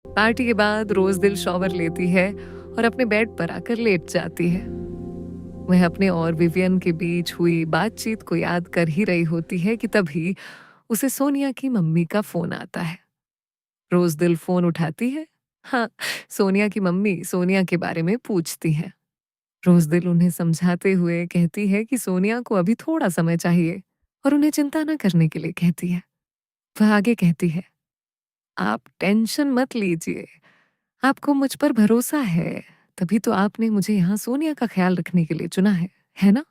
Party के बाद रोज दिल शॉवर लेती है और अपने बेड पर आकर लेट जाती है। वह अपने और विवियन के बीच हुई बातचीत को याद कर ही रही होती है कि तभी उसे सोनिया की मम्मी का फोन आता है। रोज दिल फोन उठाती है। हाँ, सोनिया की मम्मी सोनिया के बारे में पूछती है। रोज दिल उन्हें समझाते हुए कहती है कि सोनिया को अभी थोड़ा समय चाहिए और उन्हें चिंता न करने के लिए कहती है। वह आगे कहती है, आप टेंशन मत लीजिए, आपको मुझ पर भरोसा है, तभी तो आपने मुझे यहाँ सोनिया का ख्याल रखने के लिए चुना है ना?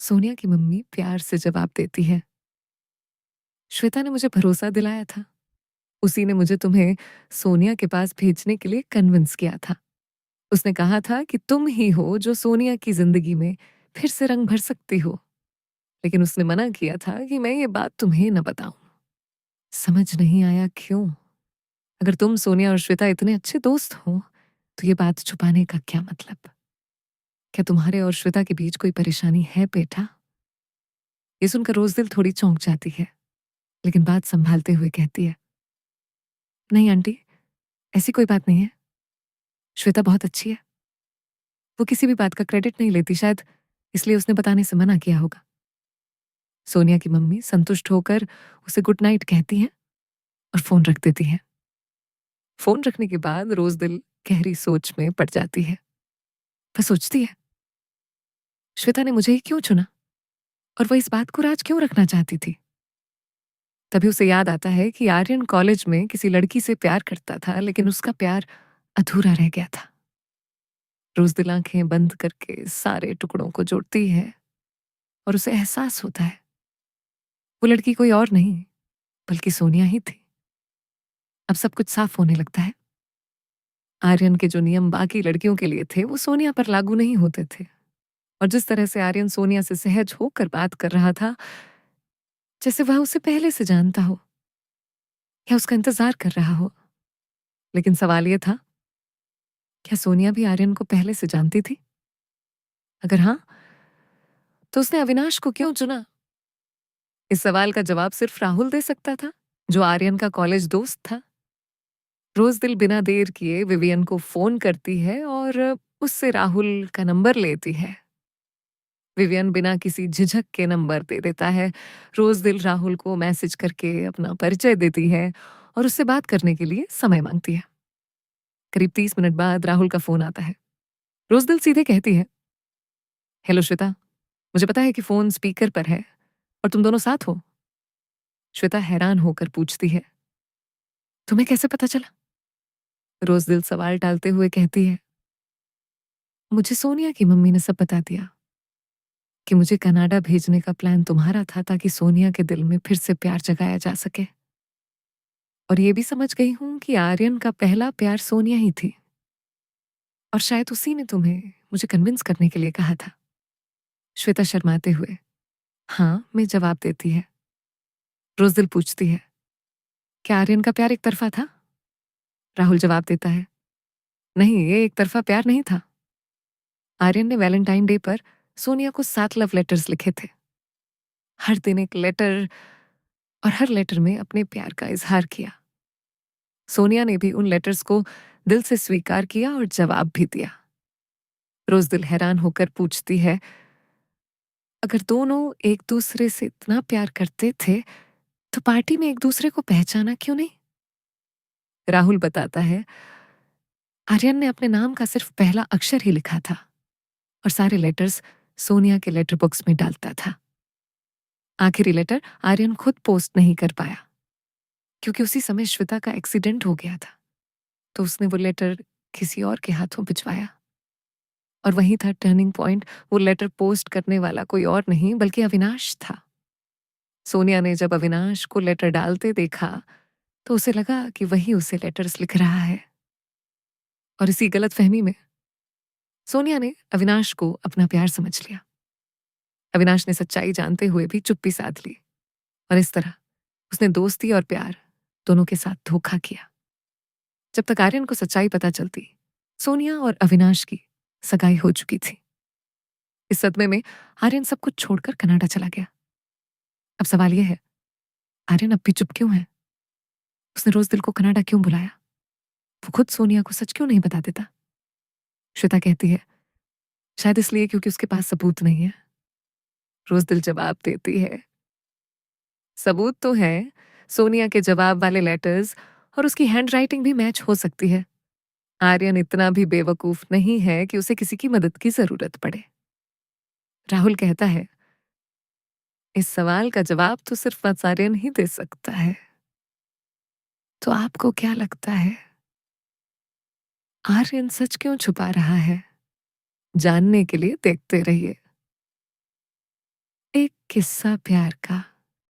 सोनिया की मम्मी प्यार से जवाब देती है, श्वेता ने मुझे भरोसा दिलाया था। उसी ने मुझे तुम्हें सोनिया के पास भेजने के लिए कन्विंस किया था। उसने कहा था कि तुम ही हो जो सोनिया की जिंदगी में फिर से रंग भर सकती हो। लेकिन उसने मना किया था कि मैं ये बात तुम्हें न बताऊं। समझ नहीं आया क्यों? अगर तुम सोनिया और श्वेता इतने अच्छे दोस्त हो तो ये बात छुपाने का क्या मतलब? क्या तुम्हारे और श्वेता के बीच कोई परेशानी है बेटा? ये सुनकर रोज दिल थोड़ी चौंक जाती है, लेकिन बात संभालते हुए कहती है, नहीं आंटी, ऐसी कोई बात नहीं है। श्वेता बहुत अच्छी है। वो किसी भी बात का क्रेडिट नहीं लेती, शायद इसलिए उसने बताने से मना किया होगा। सोनिया की मम्मी संतुष्ट होकर उसे गुड नाइट कहती हैं और फोन रख देती है। फोन रखने के बाद रोज दिल गहरी सोच में पड़ जाती है। वह सोचती है, श्वेता ने मुझे ही क्यों चुना और वह इस बात को राज क्यों रखना चाहती थी? तभी उसे याद आता है कि आर्यन कॉलेज में किसी लड़की से प्यार करता था, लेकिन उसका प्यार अधूरा रह गया था। रोज दिल आंखें बंद करके सारे टुकड़ों को जोड़ती है और उसे एहसास होता है वो लड़की कोई और नहीं बल्कि सोनिया ही थी। अब सब कुछ साफ होने लगता है। आर्यन के जो नियम बाकी लड़कियों के लिए थे वो सोनिया पर लागू नहीं होते थे। और जिस तरह से आर्यन सोनिया से सहज होकर बात कर रहा था, जैसे वह उसे पहले से जानता हो या उसका इंतजार कर रहा हो। लेकिन सवाल यह था, क्या सोनिया भी आर्यन को पहले से जानती थी? अगर हाँ, तो उसने अविनाश को क्यों चुना? इस सवाल का जवाब सिर्फ राहुल दे सकता था, जो आर्यन का कॉलेज दोस्त था। रोज दिल बिना देर किए विवियन को फोन करती है और उससे राहुल का नंबर लेती है। विवियन बिना किसी झिझक के नंबर दे देता है। रोज दिल राहुल को मैसेज करके अपना परिचय देती है और उससे बात करने के लिए समय मांगती है। करीब 30 मिनट बाद राहुल का फोन आता है। रोज दिल सीधे कहती है, हेलो श्वेता, मुझे पता है कि फोन स्पीकर पर है और तुम दोनों साथ हो। श्वेता हैरान होकर पूछती है, तुम्हें कैसे पता चला? रोज दिल सवाल टालते हुए कहती है, मुझे सोनिया की मम्मी ने सब बता दिया कि मुझे कनाडा भेजने का प्लान तुम्हारा था ताकि सोनिया के दिल में फिर से प्यार जगाया जा सके। और ये भी समझ गई हूं कि आर्यन का पहला प्यार सोनिया ही थी और शायद उसी ने तुम्हें मुझे कन्विंस करने के लिए कहा था। श्वेता शर्माते हुए हाँ में जवाब देती है। रोज दिल पूछती है, क्या आर्यन का प्यार एक तरफा था? राहुल जवाब देता है, नहीं, ये एक तरफा प्यार नहीं था। आर्यन ने वैलेंटाइन डे पर सोनिया को 7 लव लेटर्स लिखे थे। हर दिन एक लेटर और हर लेटर में अपने प्यार का इजहार किया। सोनिया ने भी उन लेटर्स को दिल से स्वीकार किया और जवाब भी दिया। रोज दिल हैरान होकर पूछती है, अगर दोनों एक दूसरे से इतना प्यार करते थे तो पार्टी में एक दूसरे को पहचाना क्यों नहीं? राहुल बताता है, आर्यन ने अपने नाम का सिर्फ पहला अक्षर ही लिखा था और सारे लेटर्स सोनिया के लेटर बॉक्स में डालता था। आखिरी लेटर आर्यन खुद पोस्ट नहीं कर पाया क्योंकि उसी समय श्वेता का एक्सीडेंट हो गया था, तो उसने वो लेटर किसी और के हाथों भिजवाया। और वही था टर्निंग पॉइंट। वो लेटर पोस्ट करने वाला कोई और नहीं बल्कि अविनाश था। सोनिया ने जब अविनाश को लेटर डालते देखा तो उसे लगा कि वही उसे लेटर्स लिख रहा है। और इसी गलतफहमी में सोनिया ने अविनाश को अपना प्यार समझ लिया। अविनाश ने सच्चाई जानते हुए भी चुप्पी साध ली और इस तरह उसने दोस्ती और प्यार दोनों के साथ धोखा किया। जब तक आर्यन को सच्चाई पता चलती, सोनिया और अविनाश की सगाई हो चुकी थी। इस सदमे में आर्यन सब कुछ छोड़कर कनाडा चला गया। अब सवाल यह है, आर्यन अब भी चुप क्यों है? उसने रोज दिल को कनाडा क्यों बुलाया? वो खुद सोनिया को सच क्यों नहीं बता देता? श्वेता कहती है, शायद इसलिए क्योंकि उसके पास सबूत नहीं है। रोज़दिल जवाब देती है, सबूत तो है, सोनिया के जवाब वाले लेटर्स और उसकी हैंडराइटिंग भी मैच हो सकती है। आर्यन इतना भी बेवकूफ नहीं है कि उसे किसी की मदद की जरूरत पड़े। राहुल कहता है, इस सवाल का जवाब तो सिर्फ बस आर्यन ही दे सकता है। तो आपको क्या लगता है, आर्यन सच क्यों छुपा रहा है? जानने के लिए देखते रहिए। एक किस्सा प्यार का।